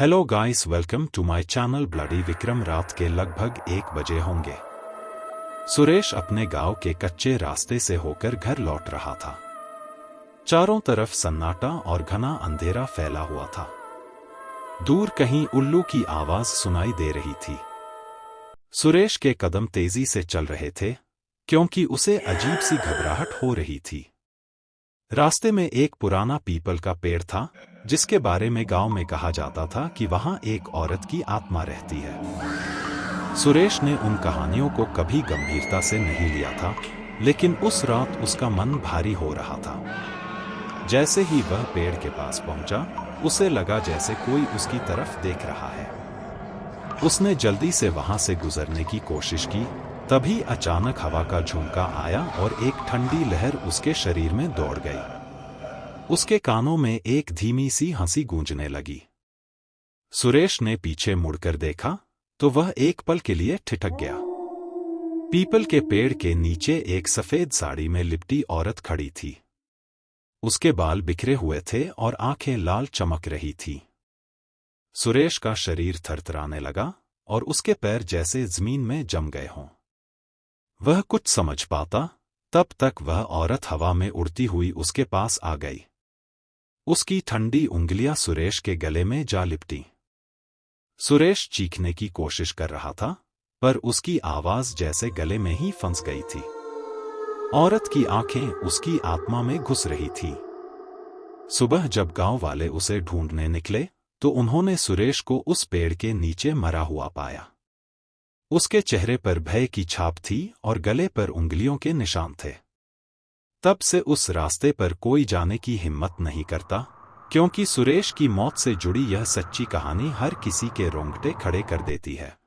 Hello guys, welcome to my channel bloody Vikram. रात के लगभग 1 बजे होंगे। सुरेश अपने गांव के कच्चे रास्ते से होकर घर लौट रहा था। चारों तरफ सन्नाटा और घना अंधेरा फैला हुआ था। दूर कहीं उल्लू की आवाज सुनाई दे रही थी। सुरेश के कदम तेजी से चल रहे थे क्योंकि उसे अजीब सी घबराहट हो रही थी। रास्ते में एक पुराना पीपल का पेड़ था जिसके बारे में गांव में कहा जाता था कि वहां एक औरत की आत्मा रहती है। सुरेश ने उन कहानियों को कभी गंभीरता से नहीं लिया था, लेकिन उस रात उसका मन भारी हो रहा था। जैसे ही वह पेड़ के पास पहुंचा, उसे लगा जैसे कोई उसकी तरफ देख रहा है। उसने जल्दी से वहां से गुजरने की कोशिश की, तभी अचानक हवा का झोंका आया और एक ठंडी लहर उसके शरीर में दौड़ गई। उसके कानों में एक धीमी सी हंसी गूंजने लगी। सुरेश ने पीछे मुड़कर देखा तो वह एक पल के लिए ठिठक गया। पीपल के पेड़ के नीचे एक सफेद साड़ी में लिपटी औरत खड़ी थी। उसके बाल बिखरे हुए थे और आंखें लाल चमक रही थी। सुरेश का शरीर थरथराने लगा और उसके पैर जैसे जमीन में जम गए हों। वह कुछ समझ पाता तब तक वह औरत हवा में उड़ती हुई उसके पास आ गई। उसकी ठंडी उंगलियां सुरेश के गले में जा लिपटी। सुरेश चीखने की कोशिश कर रहा था, पर उसकी आवाज जैसे गले में ही फंस गई थी। औरत की आंखें उसकी आत्मा में घुस रही थी। सुबह जब गांव वाले उसे ढूंढने निकले तो उन्होंने सुरेश को उस पेड़ के नीचे मरा हुआ पाया। उसके चेहरे पर भय की छाप थी और गले पर उंगलियों के निशान थे। तब से उस रास्ते पर कोई जाने की हिम्मत नहीं करता, क्योंकि सुरेश की मौत से जुड़ी यह सच्ची कहानी हर किसी के रोंगटे खड़े कर देती है।